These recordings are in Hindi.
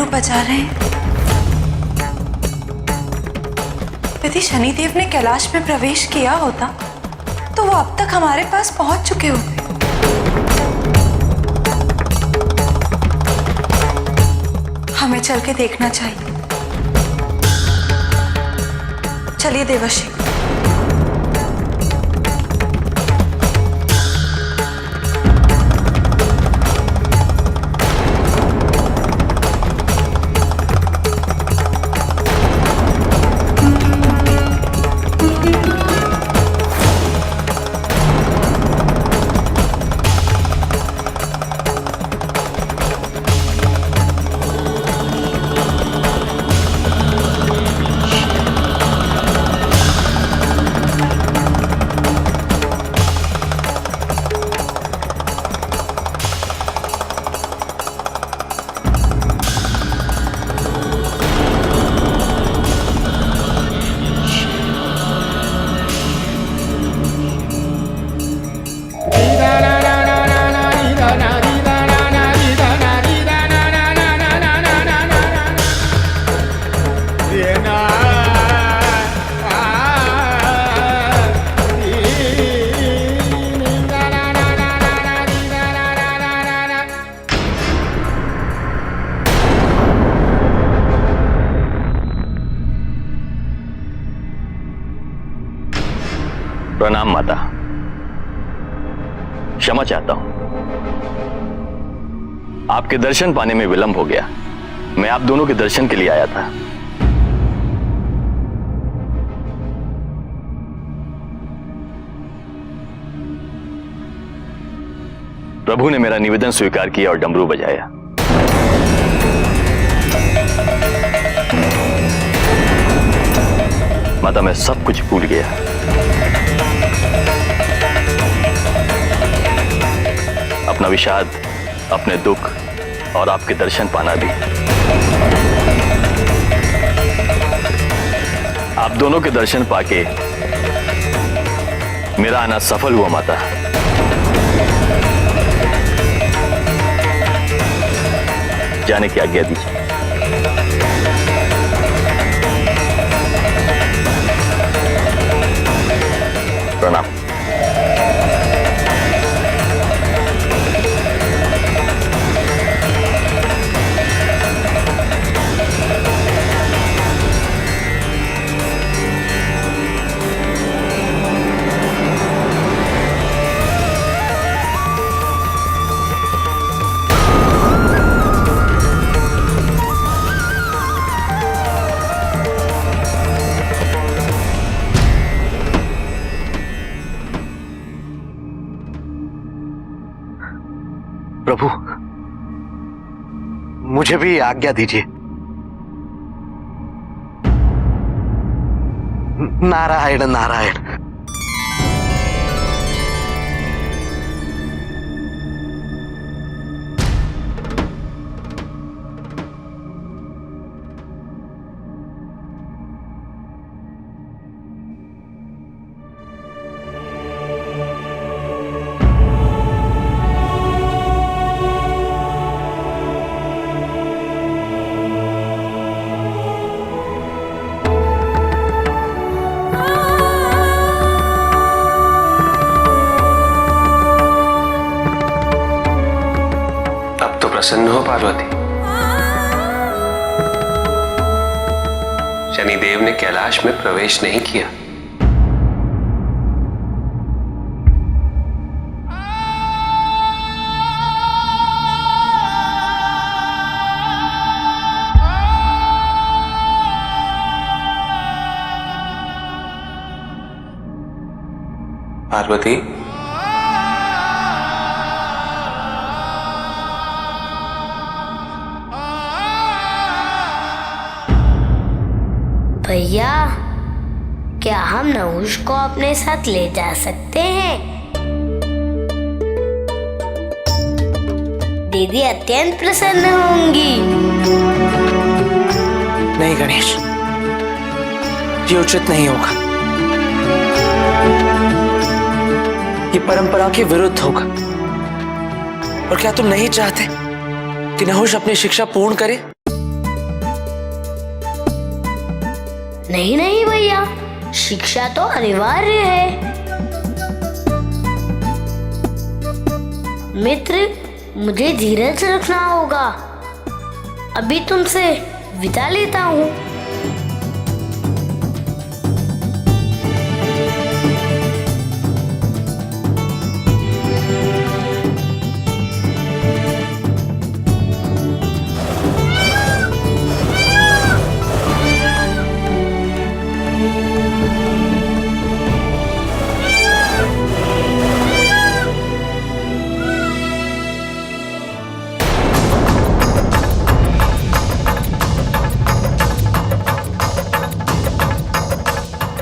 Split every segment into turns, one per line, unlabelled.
डमरू बजा रहे हैं। यदि शनिदेव ने कैलाश में प्रवेश किया होता तो वो अब तक हमारे पास पहुंच चुके होते। हमें चल के देखना चाहिए। चलिए देवर्षि।
प्रणाम माता, क्षमा चाहता हूं। आपके दर्शन पाने में विलंब हो गया। मैं आप दोनों के दर्शन के लिए आया था। प्रभु ने मेरा निवेदन स्वीकार किया और डमरू बजाया। माता, मैं सब कुछ भूल गया। अपना विषाद, अपने दुख और आपके दर्शन पाना भी। आप दोनों के दर्शन पाके मेरा आना सफल हुआ माता। जाने की आज्ञा दीजिए। प्रणाम।
प्रभु, मुझे भी आज्ञा दीजिए। नारायण नारायण।
प्रसन्न हो पार्वती। शनिदेव ने कैलाश में प्रवेश नहीं किया। पार्वती,
भैया, क्या हम नहुष को अपने साथ ले जा सकते हैं? दीदी अत्यंत प्रसन्न होंगी।
नहीं गणेश, ये उचित नहीं होगा। ये परंपरा के विरुद्ध होगा। और क्या तुम नहीं चाहते कि नहुष अपनी शिक्षा पूर्ण करे
नहीं नहीं भैया, शिक्षा तो अनिवार्य है। मित्र, मुझे धीरज रखना होगा। अभी तुमसे विदा लेता हूँ।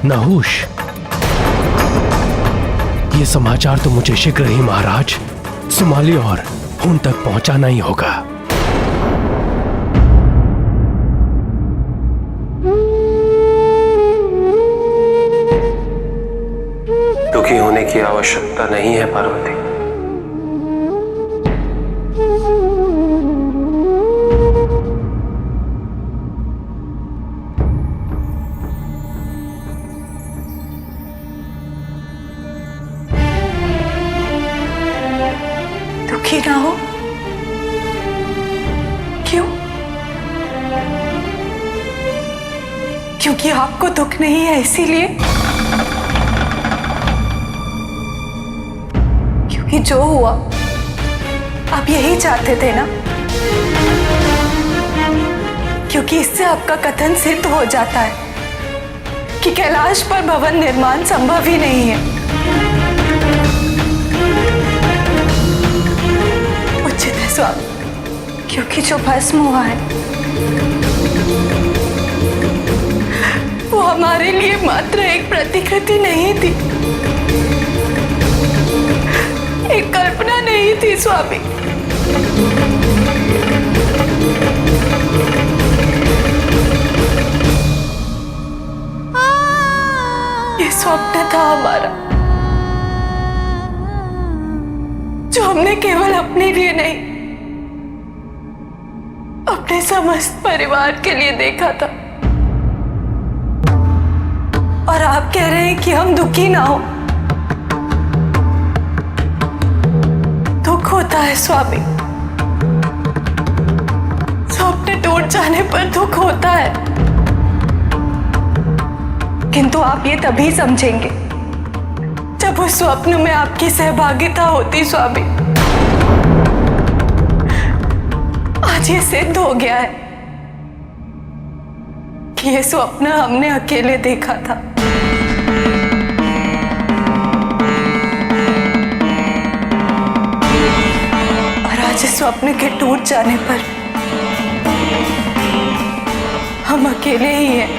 नहुष, ये समाचार तो मुझे शीघ्र ही महाराज सुमाली और हुन तक पहुंचाना ही होगा।
दुखी होने की आवश्यकता नहीं है पार्वती।
दुखी ना हो। क्यों? क्योंकि आपको दुख नहीं है इसीलिए? क्योंकि जो हुआ आप यही चाहते थे ना? क्योंकि इससे आपका कथन सिद्ध हो जाता है कि कैलाश पर भवन निर्माण संभव ही नहीं है। उचित है स्वामी, क्योंकि जो भस्म हुआ है वो हमारे लिए मात्र एक प्रतिकृति नहीं थी, एक कल्पना नहीं थी स्वामी। ये स्वप्न था हमारा, जो हमने केवल अपने लिए नहीं, अपने समस्त परिवार के लिए देखा था। और आप कह रहे हैं कि हम दुखी ना हो। दुख होता है स्वामी, स्वप्न टूट जाने पर दुख होता है, किंतु आप ये तभी समझेंगे जब उस स्वप्न में आपकी सहभागिता होती स्वामी। आज ये सिद्ध हो गया है कि ये स्वप्न हमने अकेले देखा था। और आज इस स्वप्न के टूट जाने पर हम अकेले ही हैं।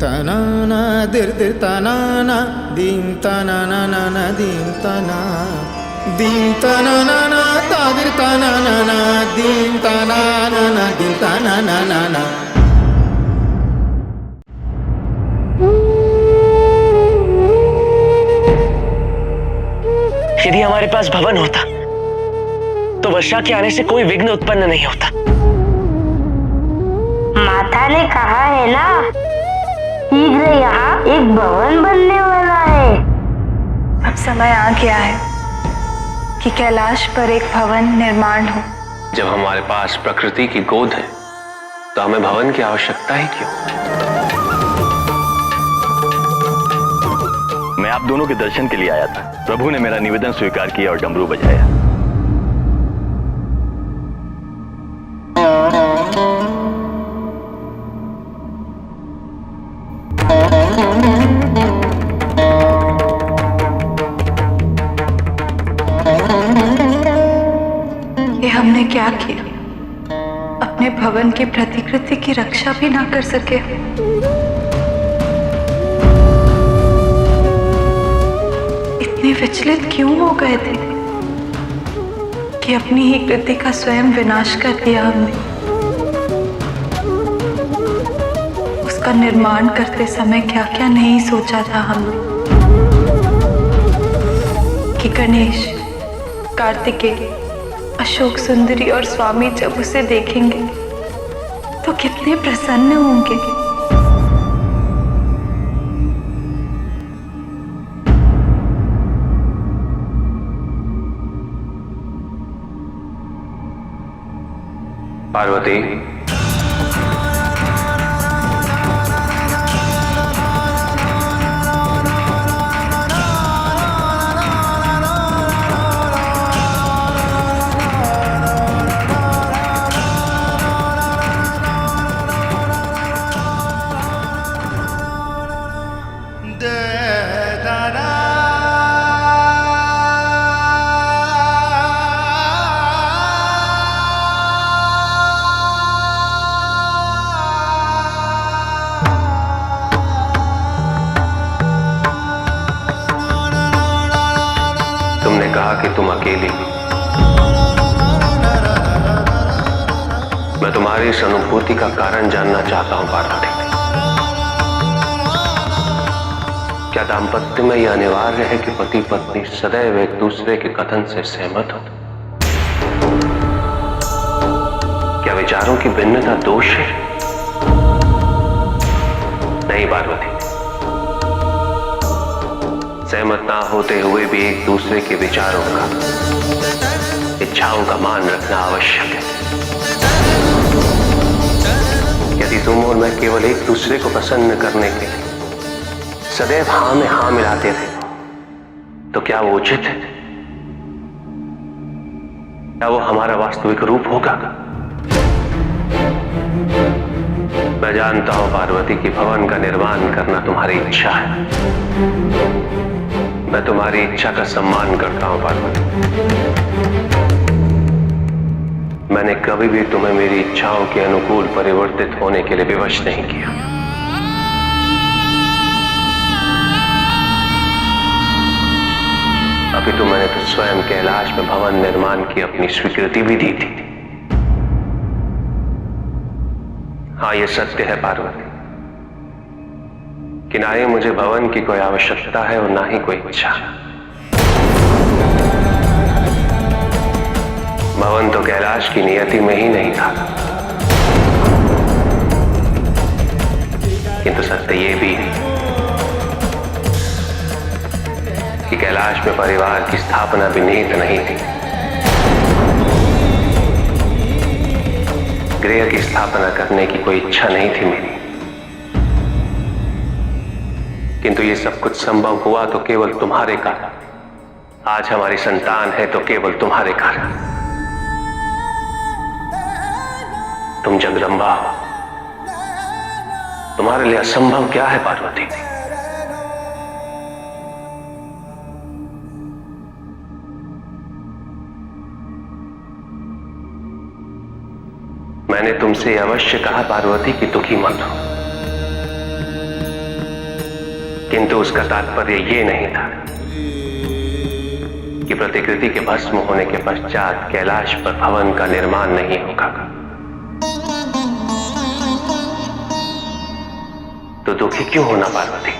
तनाना दिर दिर तनाना दीम तनाना ना दीम तना दीम तनाना ना तादिर तनाना ना दीम तनाना ना दीम तनाना ना।
यदि हमारे पास भवन होता तो वर्षा के आने से कोई विघ्न उत्पन्न नहीं होता।
माता ने कहा है ना, शीघ्र यहाँ एक भवन बनने वाला है।
अब समय आ गया है कि कैलाश पर एक भवन निर्माण हो।
जब हमारे पास प्रकृति की गोद है तो हमें भवन की आवश्यकता ही क्यों?
मैं आप दोनों के दर्शन के लिए आया था। प्रभु ने मेरा निवेदन स्वीकार किया और डमरू बजाया।
हमने क्या किया? अपने भवन की प्रतिकृति की रक्षा भी ना कर सके। इतने विचलित क्यों हो गए थे कि अपनी ही कृति का स्वयं विनाश कर दिया हमने? उसका निर्माण करते समय क्या क्या नहीं सोचा था हमने कि गणेश, कार्तिकेय, अशोक सुंदरी और स्वामी जब उसे देखेंगे तो कितने प्रसन्न होंगे।
पार्वती, तुमने कहा कि तुम अकेली। मैं तुम्हारी इस अनुभूति का कारण जानना चाहता हूं पार्वती। क्या दाम्पत्य में यह अनिवार्य है कि पति पत्नी सदैव एक दूसरे के कथन से सहमत हो? क्या विचारों की भिन्नता दोष है? नहीं पार्वती, सहमत ना होते हुए भी एक दूसरे के विचारों का, इच्छाओं का मान रखना आवश्यक है। यदि तुम और मैं केवल एक दूसरे को प्रसन्न करने के लिए सदैव हां में हां मिलाते थे तो क्या वो उचित है? क्या वो हमारा वास्तविक रूप होगा? मैं जानता हूं पार्वती कि भवन का निर्माण करना तुम्हारी इच्छा है। मैं तुम्हारी इच्छा का सम्मान करता हूं पार्वती। मैंने कभी भी तुम्हें मेरी इच्छाओं के अनुकूल परिवर्तित होने के लिए विवश नहीं किया। अभी तो मैंने तो स्वयं कैलाश में भवन निर्माण की अपनी स्वीकृति भी दी थी। हाँ, यह सत्य है पार्वती कि ना ही मुझे भवन की कोई आवश्यकता है और ना ही कोई इच्छा। भवन तो कैलाश की नियति में ही नहीं था। किंतु सत्य ये भी है कि कैलाश में परिवार की स्थापना भी निहित नहीं थी। गृह की स्थापना करने की कोई इच्छा नहीं थी मेरी। किंतु ये सब कुछ संभव हुआ तो केवल तुम्हारे कारण। आज हमारी संतान है तो केवल तुम्हारे कारण। तुम जगदंबा हो, तुम्हारे लिए असंभव क्या है पार्वती? मैंने तुमसे अवश्य कहा पार्वती कि दुखी मत हो, किंतु उसका तात्पर्य यह नहीं था कि प्रतिकृति के भस्म होने के पश्चात कैलाश पर भवन का निर्माण नहीं होगा। तो दुखी क्यों होना पार्वती?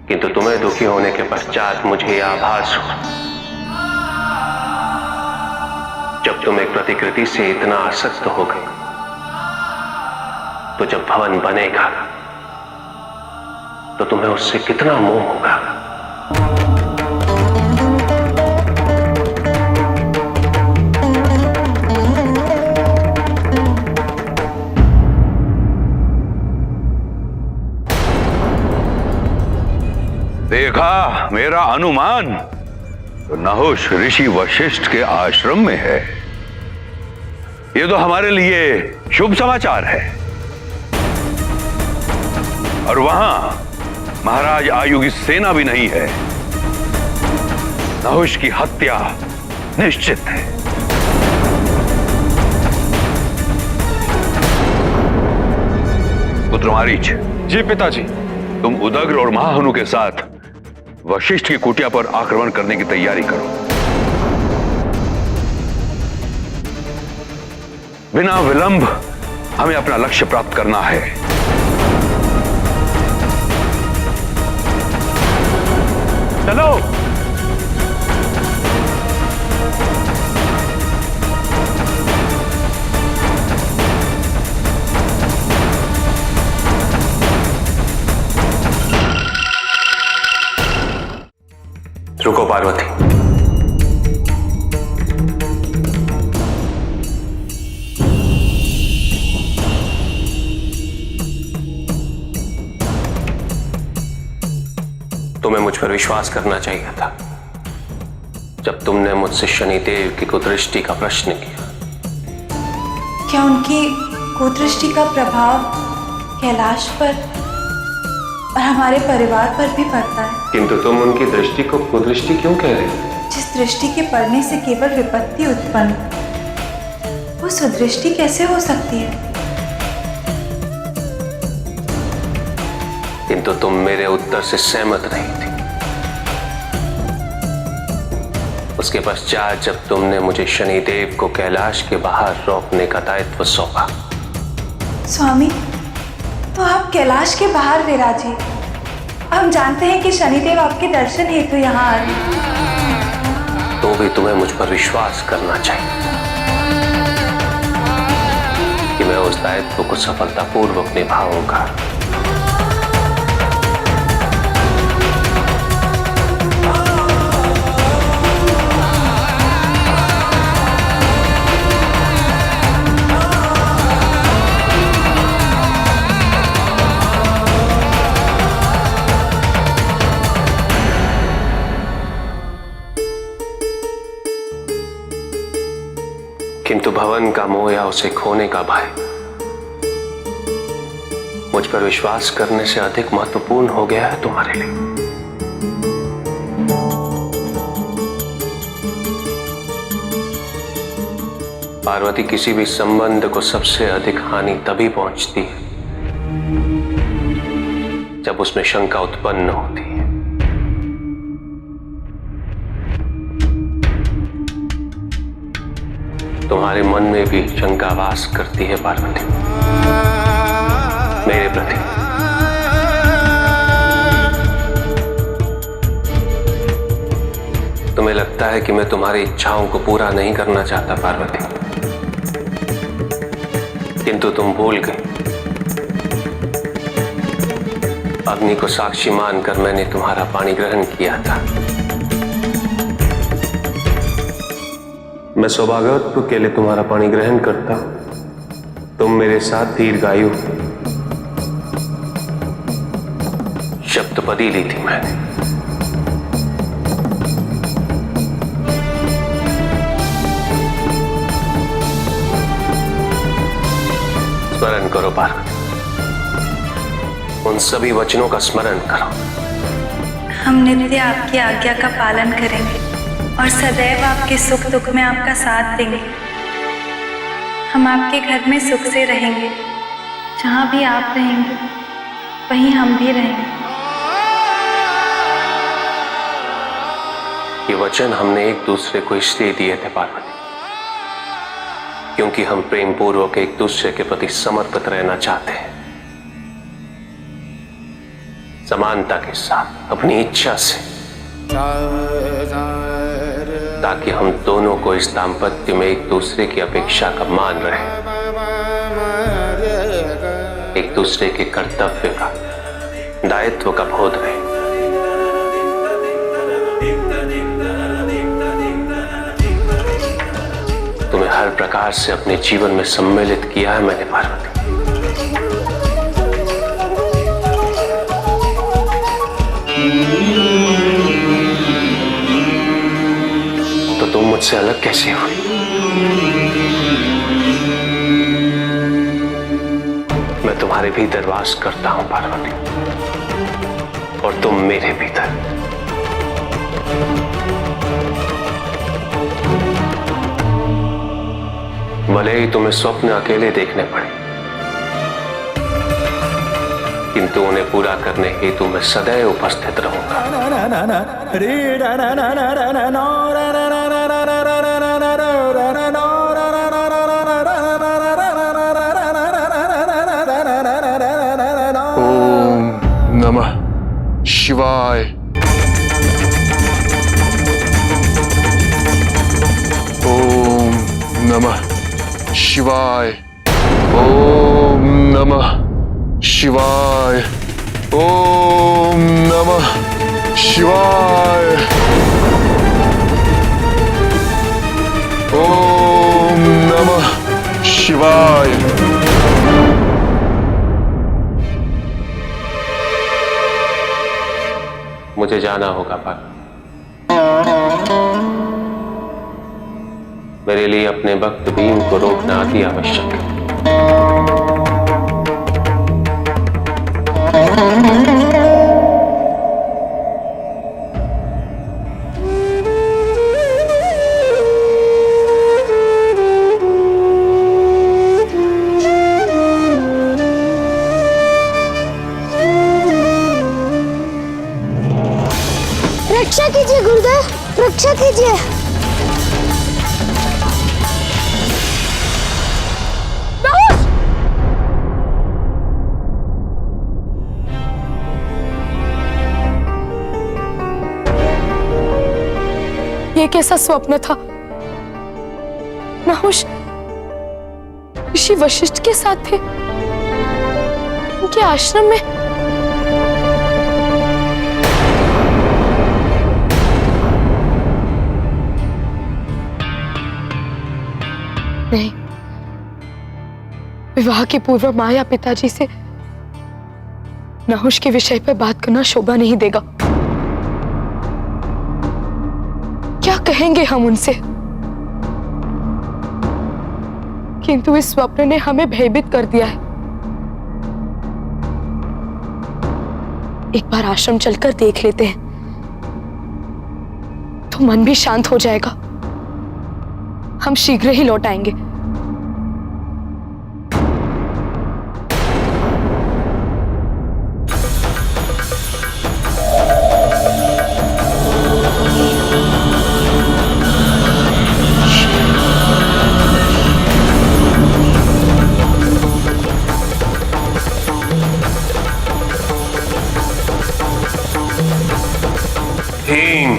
किंतु तुम्हें दुखी होने के पश्चात मुझे यह आभास हुआ, जब तुम एक प्रतिकृति से इतना आसक्त हो गए तो जब भवन बनेगा तो तुम्हें उससे कितना मोह होगा।
देखा मेरा अनुमान तो नहुष ऋषि वशिष्ठ के आश्रम में है। ये तो हमारे लिए शुभ समाचार है। और वहां महाराज आयु की सेना भी नहीं है। नहुष की हत्या निश्चित है। पुत्र मारीच।
जी पिताजी।
तुम उदग्र और महाहनु के साथ वशिष्ठ की कुटिया पर आक्रमण करने की तैयारी करो। बिना विलंब हमें अपना लक्ष्य प्राप्त करना है।
चलो।
रुको पार्वती। तुम्हें मुझ पर विश्वास करना चाहिए था जब तुमने मुझसे शनिदेव की कुदृष्टि का प्रश्न किया।
क्या उनकी कुदृष्टि का प्रभाव कैलाश पर और हमारे परिवार पर भी पड़ता है?
किंतु तुम उनकी दृष्टि को कुदृष्टि क्यों कह रहे हो?
जिस दृष्टि के पड़ने से केवल विपत्ति उत्पन्न, वो सुदृष्टि कैसे हो सकती है?
किंतु तुम मेरे उत्तर से सहमत नहीं थी। उसके पश्चात जब तुमने मुझे शनिदेव को कैलाश के बाहर रोकने का दायित्व सौंपा।
स्वामी, तो आप कैलाश के बाहर विराजे। हम जानते हैं कि शनिदेव आपके दर्शन हेतु यहाँ आए।
तो भी तुम्हें मुझ पर विश्वास करना चाहिए कि मैं उस दायित्व को सफलतापूर्वक निभाऊंगा। किंतु भवन का मोह या उसे खोने का भय मुझ पर विश्वास करने से अधिक महत्वपूर्ण हो गया है तुम्हारे लिए। पार्वती, किसी भी संबंध को सबसे अधिक हानि तभी पहुंचती है जब उसमें शंका उत्पन्न होती है। तुम्हारे मन में भी शंका वास करती है पार्वती मेरे प्रति। तुम्हें लगता है कि मैं तुम्हारी इच्छाओं को पूरा नहीं करना चाहता पार्वती, किंतु तुम भूल गए। अग्नि को साक्षी मानकर मैंने तुम्हारा पानी ग्रहण किया था। मैं सौभाग्यवत के लिए तुम्हारा पानी ग्रहण करता। तुम मेरे साथ दीर्घायु शब्दपदी ली थी मैंने। स्मरण करो पार्वती, उन सभी वचनों का स्मरण करो।
हम नित्य आपकी आज्ञा का पालन करेंगे और सदैव आपके सुख दुख में आपका साथ देंगे। हम आपके घर में सुख से रहेंगे। जहाँ भी आप रहेंगे वहीं हम भी रहेंगे।
ये वचन हमने एक दूसरे को इसलिए दिए थे पार्वती, क्योंकि हम प्रेम पूर्वक एक दूसरे के प्रति समर्पित रहना चाहते हैं, समानता के साथ, अपनी इच्छा से, ताकि हम दोनों को इस दाम्पत्य में एक दूसरे की अपेक्षा का मान रहे, एक दूसरे के कर्तव्य का, दायित्व का बोध रहे। तुम्हें हर प्रकार से अपने जीवन में सम्मिलित किया है मैंने पार्वती। तो तुम मुझसे अलग कैसे हुई? मैं तुम्हारे भीतर वास करता हूं पार्वती, और तुम मेरे भीतर। भले ही तुम्हें स्वप्न अकेले देखने पड़े, किंतु उन्हें पूरा करने हेतु मैं सदैव उपस्थित रहूंगा।
ओम नमः शिवाय। ओम नमः शिवाय। ओम नमः शिवाय। ओम नमः शिवाय। ओम नमः शिवाय।
मुझे जाना होगा पर मेरे लिए अपने भक्त भीम को रोकना अति आवश्यक है।
रक्षा कीजिए गुरुदेव, रक्षा कीजिए।
ये कैसा स्वप्न था? नहुष ऋषि वशिष्ठ के साथ थे, उनके आश्रम में। नहीं, विवाह के पूर्व माँ या पिताजी से नहुष के विषय पर बात करना शोभा नहीं देगा। क्या कहेंगे हम उनसे? किंतु इस स्वप्न ने हमें भयभीत कर दिया है। एक बार आश्रम चलकर देख लेते हैं, तो मन भी शांत हो जाएगा। हम शीघ्र ही लौट आएंगे।
भीम,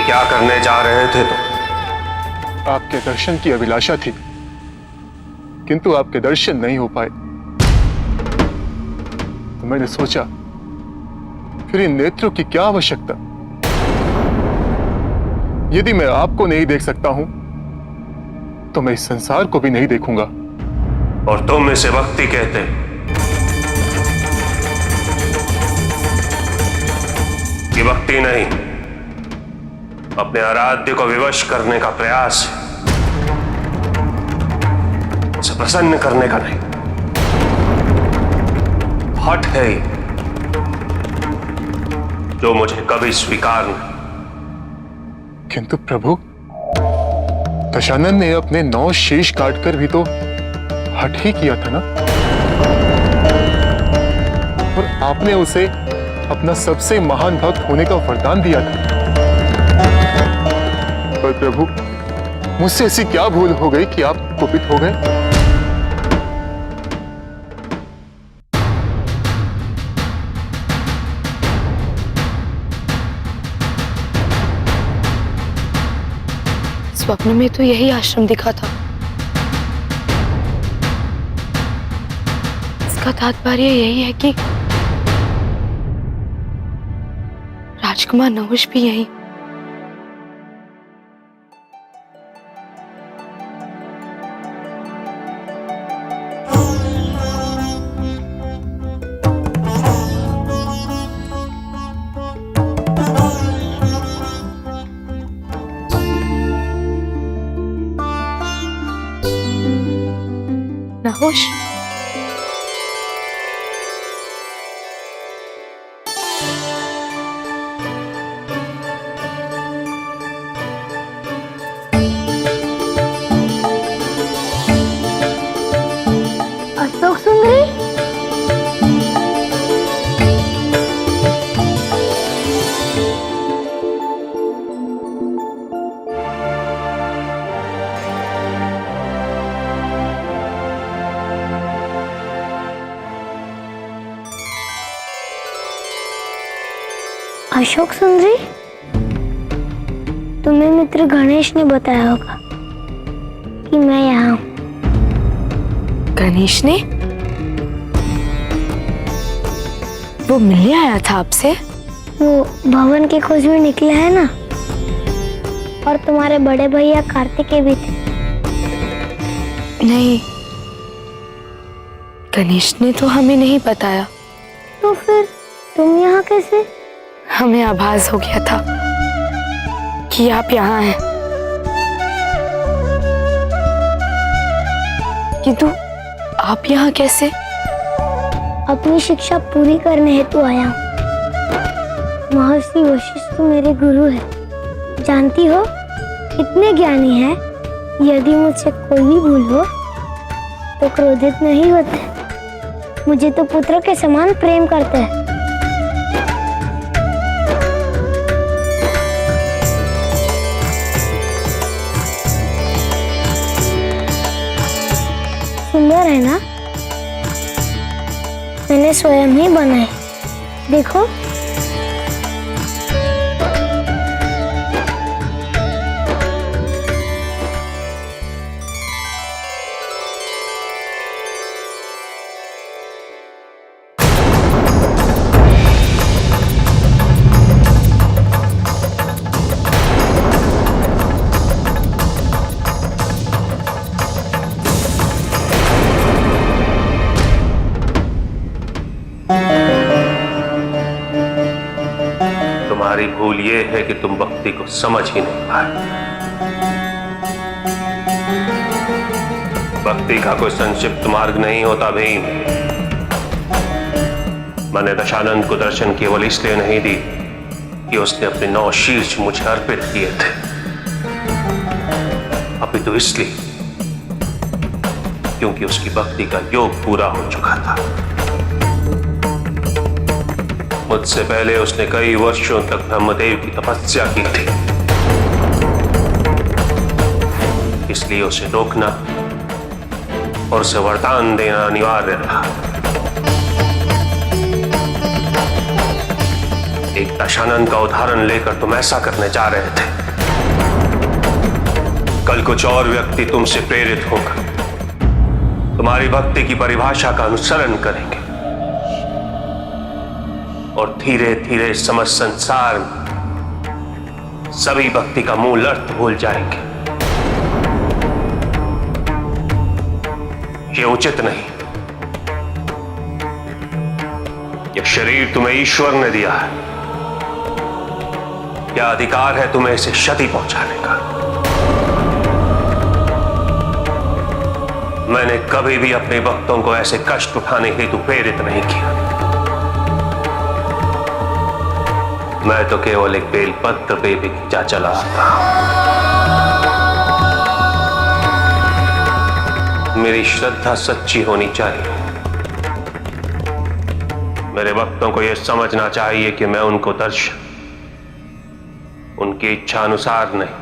क्या करने जा रहे थे तुम?
आपके दर्शन की अभिलाषा थी, किंतु आपके दर्शन नहीं हो पाए, तो मैंने सोचा फिर इन नेत्रों की क्या आवश्यकता। यदि मैं आपको नहीं देख सकता हूं तो मैं इस संसार को भी नहीं देखूंगा।
और तुम इसे भक्ति कहते हो? ये भक्ति नहीं, अपने आराध्य को विवश करने का प्रयास है, उसे प्रसन्न करने का नहीं। हठ है ये, जो मुझे कभी स्वीकार नहीं।
किंतु प्रभु, दशानन ने अपने 9 शीश काटकर भी तो हठ ही किया था ना, और आपने उसे अपना सबसे महान भक्त होने का वरदान दिया था। पर प्रभु, मुझसे ऐसी क्या भूल हो गई कि आप कुपित हो गए?
स्वप्न में तो यही आश्रम दिखा था। इसका तात्पर्य यही है कि राजकुमार नहुष भी यहीं। नहुष,
अशोक सुंदरी, अशोक सुंदरी, तुम्हें मित्र गणेश ने बताया होगा कि मैं यहाँ हूँ।
गणेश ने? वो मिलने आया था आपसे?
वो भवन की खोज में निकला है ना, और तुम्हारे बड़े भैया कार्तिकेय भी थे।
नहीं, गणेश ने तो हमें नहीं बताया।
तो फिर तुम यहाँ कैसे?
हमें आभास हो गया था कि आप यहाँ हैं, किंतु आप यहाँ कैसे?
अपनी शिक्षा पूरी करने हेतु आया हूँ। महर्षि वशिष्ठ मेरे गुरु हैं। जानती हो कितने ज्ञानी हैं। यदि मुझसे कोई भी भूल हो तो क्रोधित नहीं होते। मुझे तो पुत्रों के समान प्रेम करते हैं। सुंदर है ना? मैंने स्वयं ही बनाए। देखो,
तुम्हारी भूल ये है कि तुम भक्ति को समझ ही नहीं पाए। भक्ति का कोई संक्षिप्त मार्ग नहीं होता भीम। मैंने दशानंद को दर्शन केवल इसलिए नहीं दी कि उसने अपने 9 शीर्ष मुझे अर्पित किए थे, अपितु इसलिए क्योंकि उसकी भक्ति का योग पूरा हो चुका था। मुझसे पहले उसने कई वर्षों तक ब्रह्मदेव की तपस्या की थी, इसलिए उसे रोकना और उसे वरदान देना अनिवार्य था। एक दशानंद का उदाहरण लेकर तुम ऐसा करने जा रहे थे। कल कुछ और व्यक्ति तुमसे प्रेरित होकर तुम्हारी भक्ति की परिभाषा का अनुसरण करेंगे और धीरे धीरे समस्त संसार में सभी भक्ति का मूल अर्थ भूल जाएंगे। ये उचित नहीं। यह शरीर तुम्हें ईश्वर ने दिया है। क्या अधिकार है तुम्हें इसे क्षति पहुंचाने का? मैंने कभी भी अपने भक्तों को ऐसे कष्ट उठाने हेतु प्रेरित नहीं किया। मैं तो केवल एक बेलपत्र पे भी खींचा चला आता। मेरी श्रद्धा सच्ची होनी चाहिए। मेरे भक्तों को यह समझना चाहिए कि मैं उनको दर्शन उनकी इच्छा अनुसार नहीं,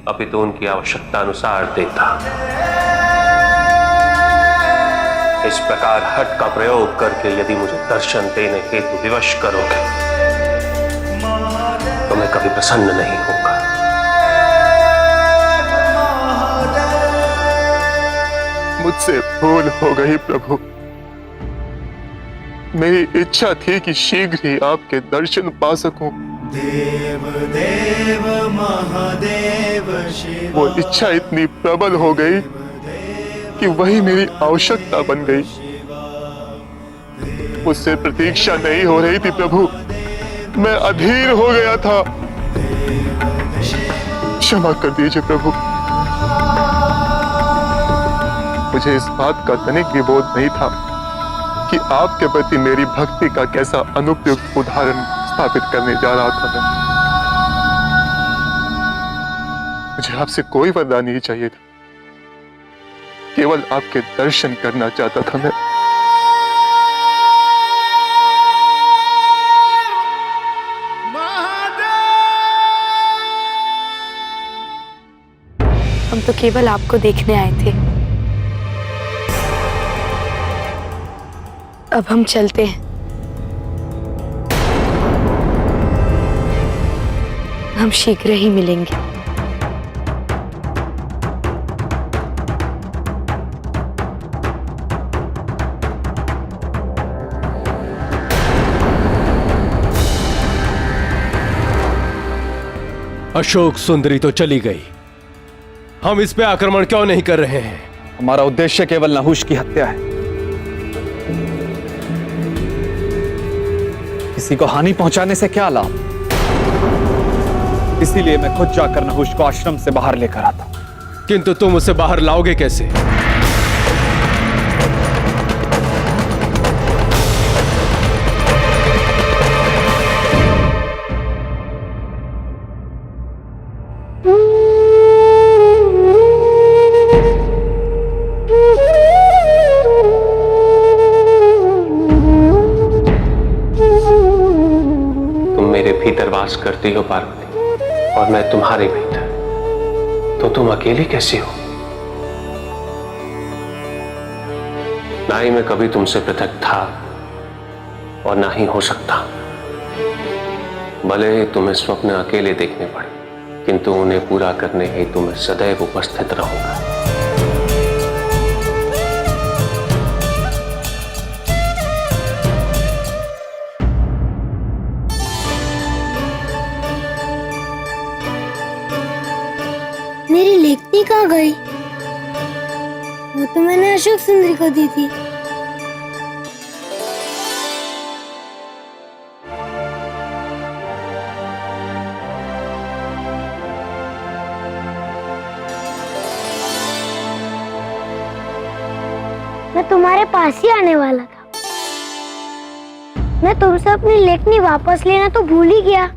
अपितु उनकी आवश्यकता अनुसार देता। इस प्रकार हठ का प्रयोग करके यदि मुझे दर्शन देने हेतु विवश करोगे तो मैं कभी प्रसन्न नहीं होऊंगा।
मुझसे भूल हो गई प्रभु। मेरी इच्छा थी कि शीघ्र ही आपके दर्शन पा सकूं।
देव देव महादेव शिव।
वो इच्छा इतनी प्रबल हो गई कि वही मेरी आवश्यकता बन गई। मुझसे प्रतीक्षा नहीं हो रही थी प्रभु, मैं अधीर हो गया था। क्षमा कर दीजिए प्रभु, मुझे इस बात का तनिक भी बोध नहीं था कि आपके प्रति मेरी भक्ति का कैसा अनुपयुक्त उदाहरण स्थापित करने जा रहा था मैं। मुझे आपसे कोई वरदान नहीं चाहिए था, केवल आपके दर्शन करना चाहता था मैं।
हम तो केवल आपको देखने आए थे। अब हम चलते हैं। हम शीघ्र ही मिलेंगे।
अशोक सुंदरी तो चली गई, हम इस पे आक्रमण क्यों नहीं कर रहे हैं?
हमारा उद्देश्य केवल नहुष की हत्या है। किसी को हानि पहुंचाने से क्या लाभ? इसीलिए मैं खुद जाकर नहुष को आश्रम से बाहर लेकर आता।
किंतु तुम उसे बाहर लाओगे कैसे?
वास करती हो पार्वती, और मैं तुम्हारे भीतर, तो तुम अकेली कैसी हो? ना ही मैं कभी तुमसे पृथक था और ना ही हो सकता। भले ही तुम्हें स्वप्न अकेले देखने पड़े, किंतु उन्हें पूरा करने हेतु मैं सदैव उपस्थित रहूंगा।
मेरी लेखनी कहाँ गई? वो तो मैंने अशोक सुंदरी को दी थी। मैं तुम्हारे पास ही आने वाला था। मैं तुमसे अपनी लेखनी वापस लेना तो भूल ही गया।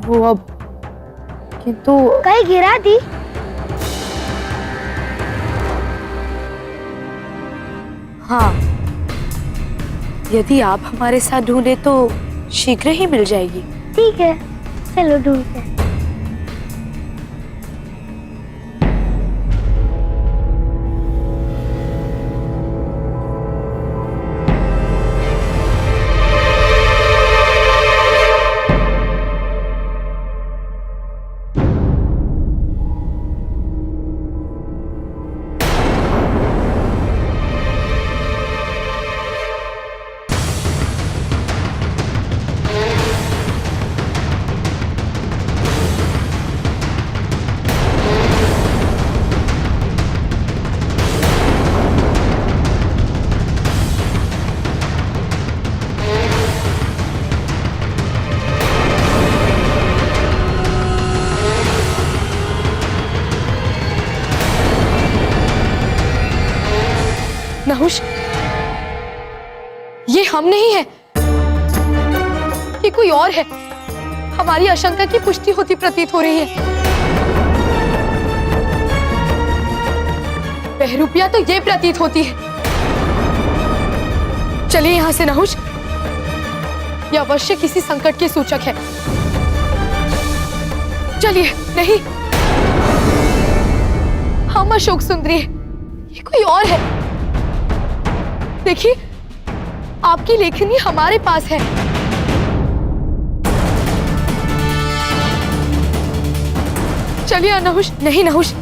वो अब किंतु
कहीं गिरा दी?
हाँ, यदि आप हमारे साथ ढूंढे तो शीघ्र ही मिल जाएगी।
ठीक है, चलो ढूंढते हैं।
नहुष, ये हम नहीं है, ये कोई और है। हमारी आशंका की पुष्टि होती प्रतीत हो रही है। बहरूपिया तो ये प्रतीत होती है। चलिए यहां से नहुष, यह अवश्य किसी संकट के सूचक है। चलिए। नहीं, हम अशोक सुंदरी है, ये कोई और है। देखिए, आपकी लेखनी हमारे पास है। चलिए नहुष। नहीं नहुष,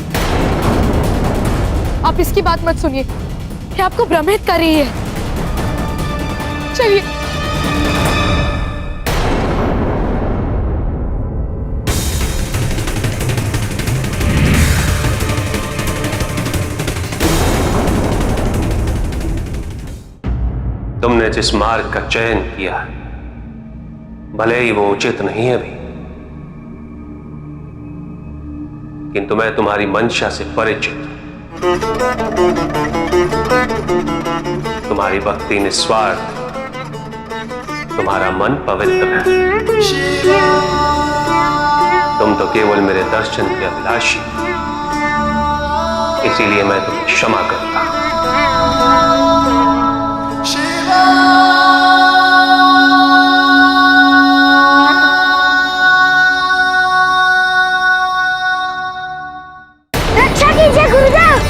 आप इसकी बात मत सुनिए, ये आपको भ्रमित कर रही है। चलिए।
तुमने जिस मार्ग का चयन किया है, भले ही वो उचित नहीं है अभी, किंतु मैं तुम्हारी मंशा से परिचित हूं। तुम्हारी भक्ति निस्वार्थ, तुम्हारा मन पवित्र है। तुम तो केवल मेरे दर्शन के अभिलाषी, इसीलिए मैं तुम्हें क्षमा करता हूं।
रक्षा कीजिए गुरुदेव।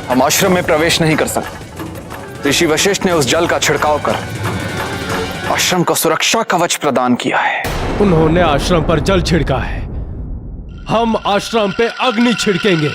हम आश्रम में प्रवेश नहीं कर सकते। ऋषि वशिष्ठ ने उस जल का छिड़काव कर आश्रम को सुरक्षा कवच प्रदान किया है।
उन्होंने आश्रम पर जल छिड़का है, हम आश्रम पे अग्नि छिड़केंगे।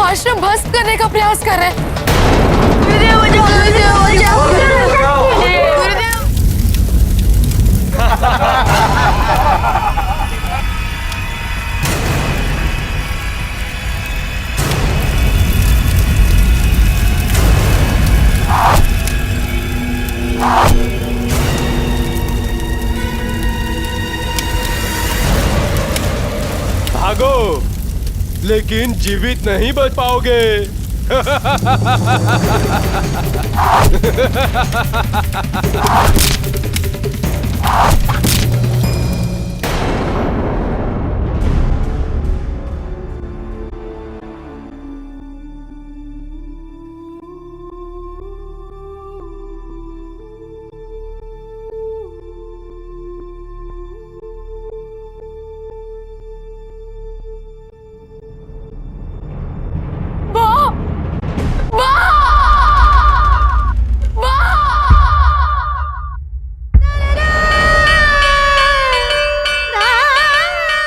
आश्रम भस्म करने का प्रयास कर रहे हैं।
भागो, लेकिन जीवित नहीं बच पाओगे।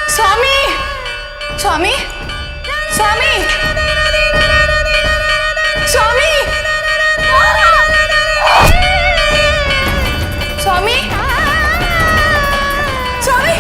स्वामी, स्वामी, स्वामी, स्वामी, स्वामी।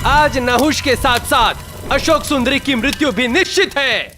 आज नहुष के साथ साथ अशोक सुंदरी की मृत्यु भी निश्चित है।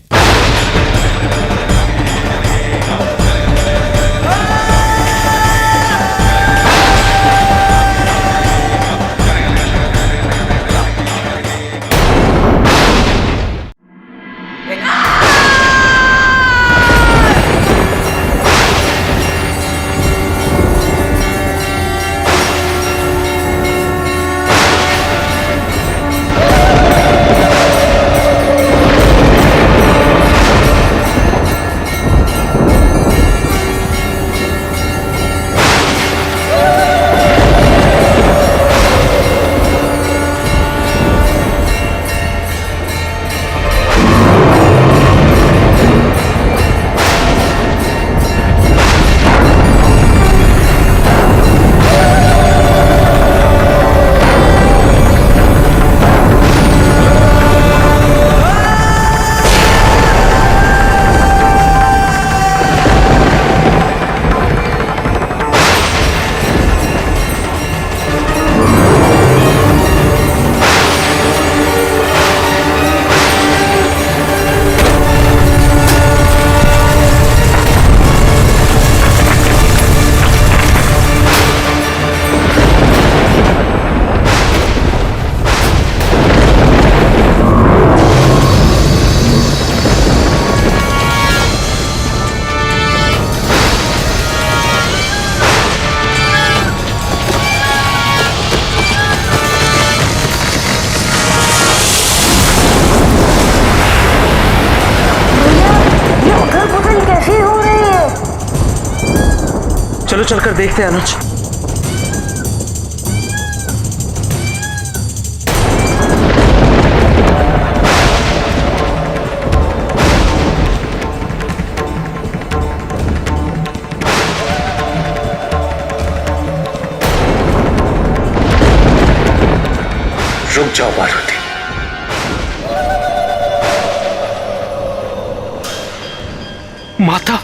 चलो चलकर देखते हैं अनुज।
रुक जाओ पार्वती।
माता,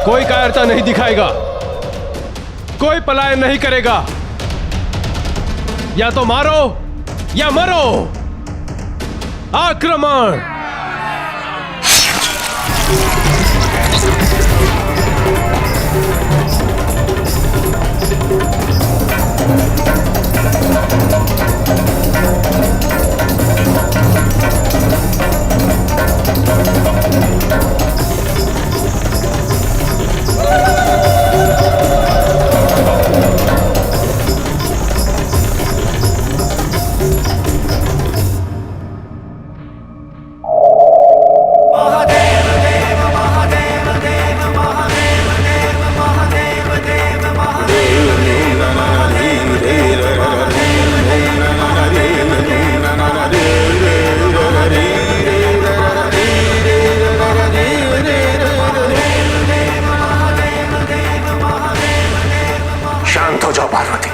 कोई कायरता नहीं दिखाएगा, कोई पलायन नहीं करेगा। या तो मारो या मरो। आक्रमण।
शांत हो जाओ पार्वती,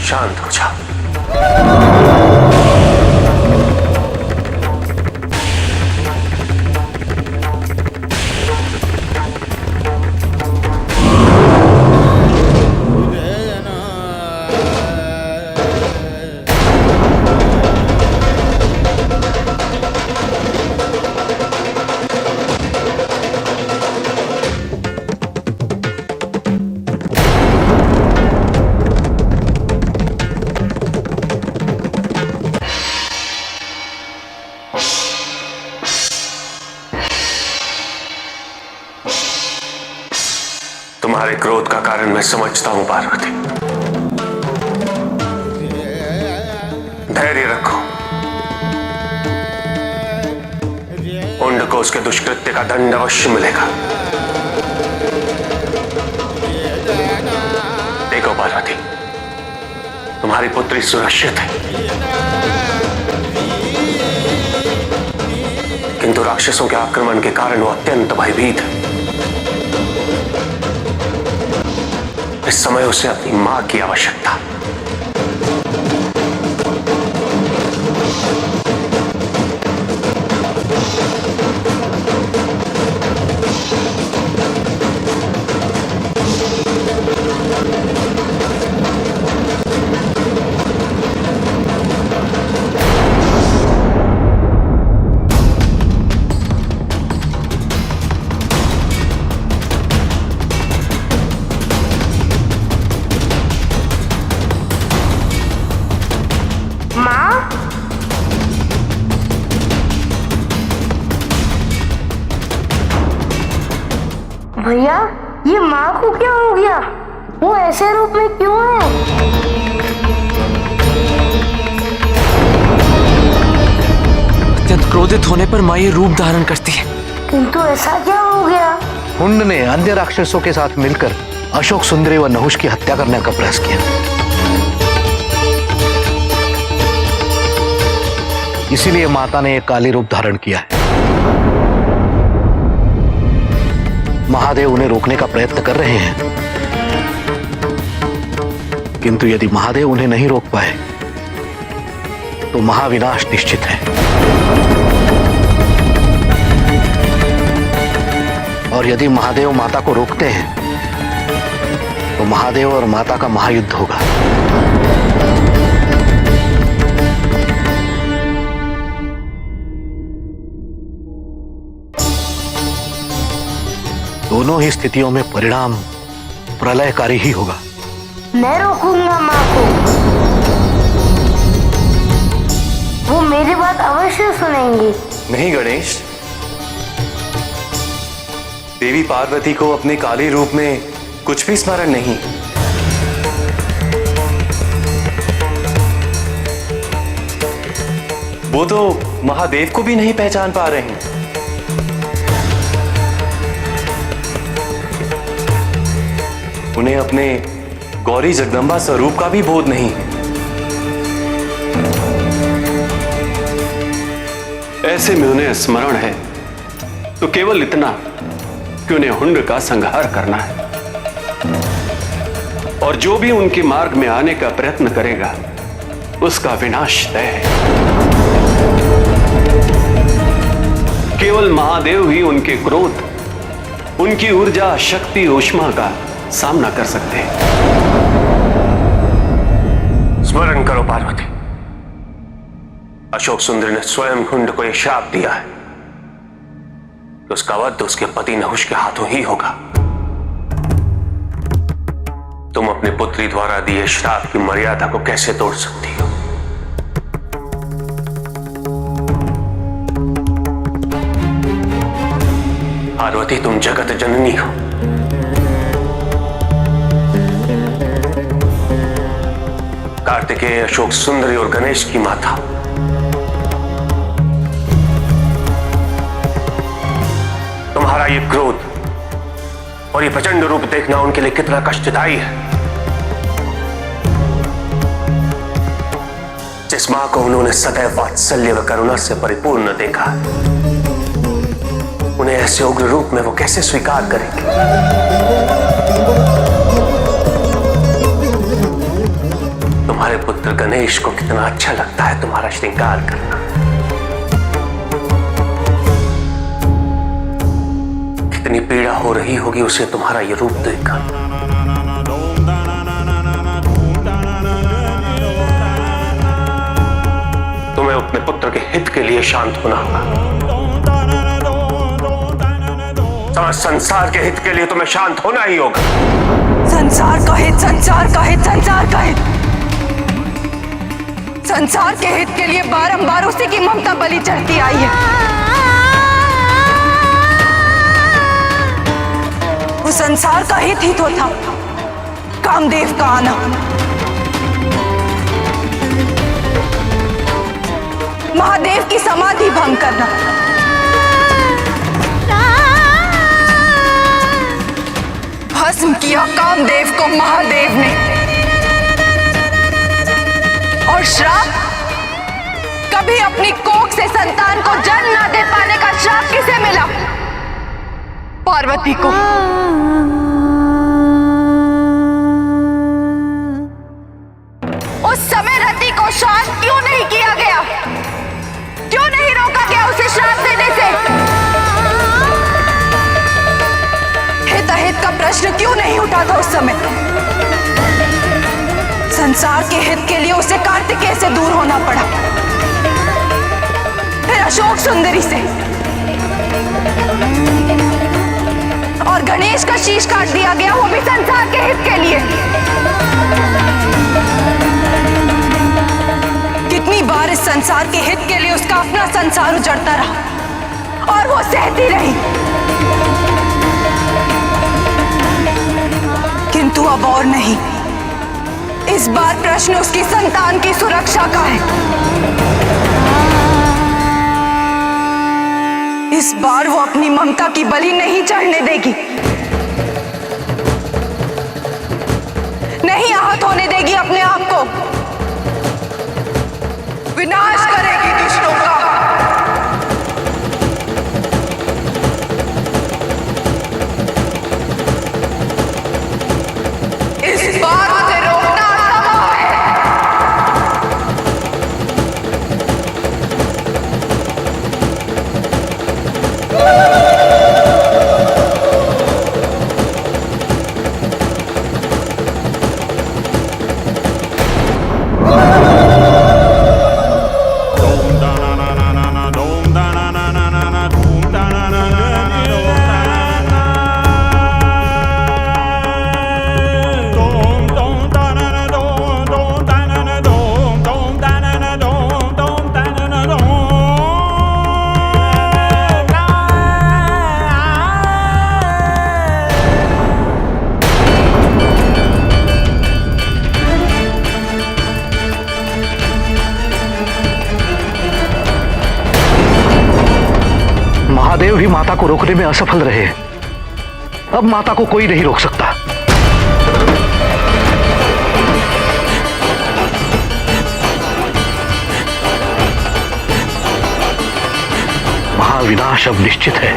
शांत हो जाओ। तुम्हारे क्रोध का कारण मैं समझता हूं पार्वती। धैर्य रखो, उंड को उसके दुष्कृत्य का दंड अवश्य मिलेगा। देखो पार्वती, तुम्हारी पुत्री सुरक्षित है, किंतु राक्षसों के आक्रमण के कारण वो अत्यंत भयभीत है। इस समय उसे अपनी मां की आवश्यकता।
भैया, ये माँ को क्या हो गया? वो ऐसे रूप में क्यों है?
अत्यंत क्रोधित होने पर माँ ये रूप धारण करती है।
किंतु ऐसा क्या हो गया?
हुंड ने अन्य राक्षसों के साथ मिलकर अशोक सुंदरी व नहुष की हत्या करने का प्रयास किया। इसीलिए माता ने एक काली रूप धारण किया है। महादेव उन्हें रोकने का प्रयत्न कर रहे हैं, किंतु यदि महादेव उन्हें नहीं रोक पाए तो महाविनाश निश्चित है। और यदि महादेव माता को रोकते हैं तो महादेव और माता का महायुद्ध होगा। दोनों ही स्थितियों में परिणाम प्रलयकारी ही होगा।
मैं रोकूंगा माँ को, वो मेरी बात अवश्य सुनेंगी।
नहीं गणेश, देवी पार्वती को अपने काली रूप में कुछ भी स्मरण नहीं। वो तो महादेव को भी नहीं पहचान पा रहे हैं। उन्हें अपने गौरी जगदम्बा स्वरूप का भी बोध नहीं है। ऐसे में उन्हें स्मरण है तो केवल इतना कि उन्हें हुंड का संहार करना है, और जो भी उनके मार्ग में आने का प्रयत्न करेगा उसका विनाश तय है। केवल महादेव ही उनके क्रोध, उनकी ऊर्जा, शक्ति, ऊष्मा का सामना कर सकते हैं।
स्मरण करो पार्वती, अशोक सुंदर ने स्वयं हुंड को यह श्राप दिया है कि उसका वध उसके पति नहुष के हाथों ही होगा। तुम अपनी पुत्री द्वारा दिए श्राप की मर्यादा को कैसे तोड़ सकती हो? पार्वती, तुम जगत जननी हो। कार्तिकेय, अशोक सुंदरी और गणेश की माता। तुम्हारा ये क्रोध और ये प्रचंड रूप देखना उनके लिए कितना कष्टदायी है। जिस मां को उन्होंने सदैव वात्सल्य व करुणा से परिपूर्ण देखा, उन्हें ऐसे उग्र रूप में वो कैसे स्वीकार करेंगे? तुम्हारे पुत्र गणेश को कितना अच्छा लगता है तुम्हारा श्रृंगार करना। कितनी पीड़ा हो रही होगी उसे तुम्हारा ये रूप देखकर। तुम्हें अपने पुत्र के हित के लिए शांत होना होगा। संसार के हित के लिए तुम्हें शांत होना ही होगा।
संसार का हित, संसार का हित, संसार का हित। संसार के हित के लिए बारंबार उसी की ममता बलि चढ़ती आई है। वो संसार का हित ही तो था कामदेव का आना। महादेव की समाधि भंग करना, भस्म किया कामदेव को महादेव ने। और श्राप, कभी अपनी कोख से संतान को जन्म ना दे पाने का श्राप किसे मिला? पार्वती को। उस समय रति को शांत क्यों नहीं किया गया? क्यों नहीं रोका गया उसे श्राप देने से? हित अहित का प्रश्न क्यों नहीं उठा था उस समय? संसार के हित के लिए उसे कार्तिकेय से दूर होना पड़ा, फिर अशोक सुंदरी से, और गणेश का शीश काट दिया गया, वो भी संसार के हित के लिए। कितनी बार इस संसार के हित के लिए उसका अपना संसार उजड़ता रहा और वो सहती रही, किंतु अब और नहीं। इस बार प्रश्न उसकी संतान की सुरक्षा का है। इस बार वो अपनी ममता की बलि नहीं चढ़ने देगी, नहीं आहत होने देगी अपने आप को। विनाश करेगी दुष्टों का। इस बार उसे रोकना असंभव है।
महादेव भी माता को रोकने में असफल रहे। अब माता को कोई नहीं रोक सकता। महाविनाश अब निश्चित है।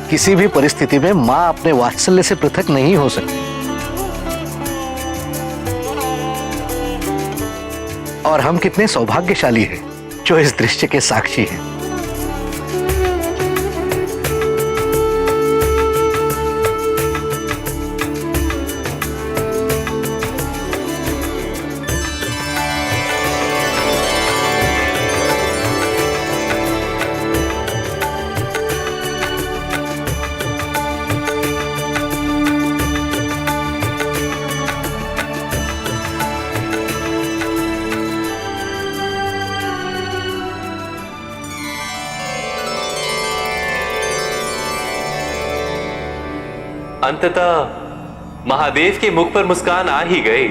किसी भी परिस्थिति में माँ अपने वात्सल्य से पृथक नहीं हो सकती। और हम कितने सौभाग्यशाली हैं जो इस दृश्य के साक्षी हैं।
अंततः महादेव के मुख पर मुस्कान आ ही गई।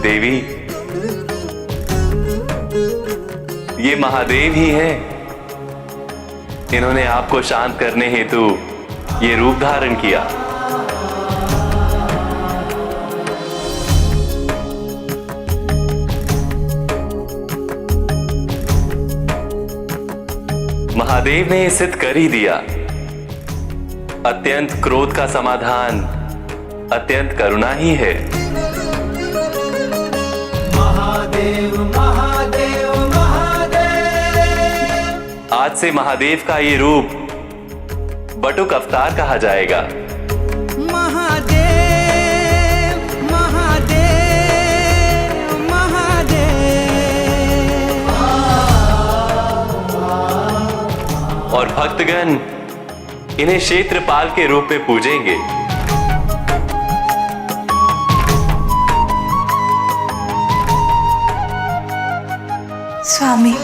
देवी, ये महादेव ही हैं। इन्होंने आपको शांत करने हेतु ये रूप धारण किया। महादेव ने सिद्ध कर ही दिया। अत्यंत क्रोध का समाधान अत्यंत करुणा ही है।
महादेव महादेव महादेव।
आज से महादेव का ये रूप बटुक अवतार कहा जाएगा।
महादेव महादेव महादेव।
और भक्तगण इन्हें क्षेत्रपाल के रूप में पूजेंगे।
स्वामी,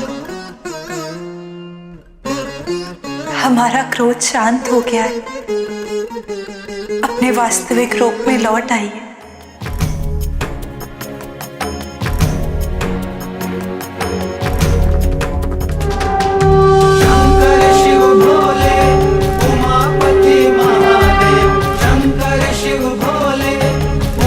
हमारा क्रोध शांत हो गया है। अपने वास्तविक रूप में लौट आइए।
शंकर शिव भोले उमापति महादेव। शंकर शिव भोले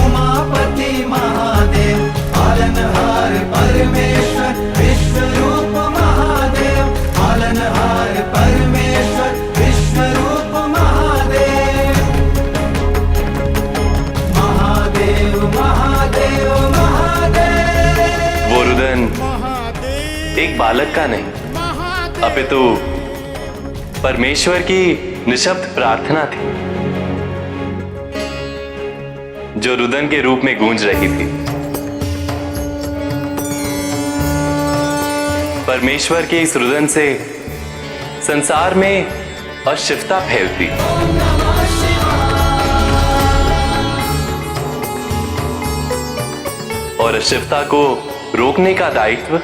उमापति महादेव। पालनहार परमेश्वर विश्वरूप महादेव। पालनहार परमेश्वर विश्वरूप महादेव। महादेव महादेव महादेव।
वो रुदन एक बालक का नहीं अपितु परमेश्वर की निशब्द प्रार्थना थी, जो रुदन के रूप में गूंज रही थी। परमेश्वर के इस रुदन से संसार में अशिवता फैलती। और अशिवता को रोकने का दायित्व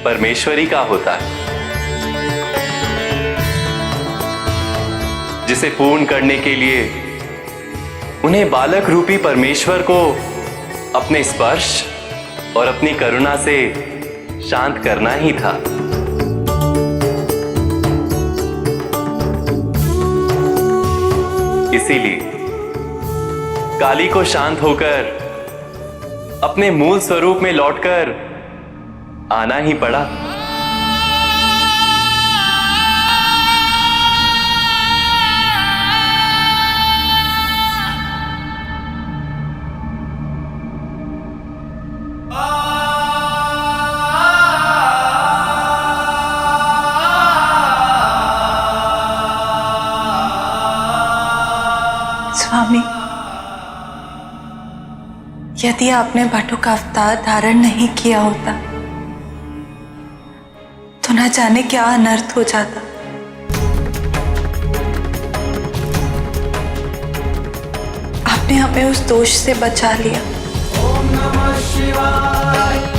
परमेश्वरी का होता है, जिसे पूर्ण करने के लिए उन्हें बालक रूपी परमेश्वर को अपने स्पर्श और अपनी करुणा से शांत करना ही था। इसीलिए काली को शांत होकर अपने मूल स्वरूप में लौटकर आना ही पड़ा।
स्वामी, यदि आपने बटुक का अवतार धारण नहीं किया होता तो न जाने क्या अनर्थ हो जाता। आपने हमें उस दोष से बचा लिया।
ओम नमः शिवाय।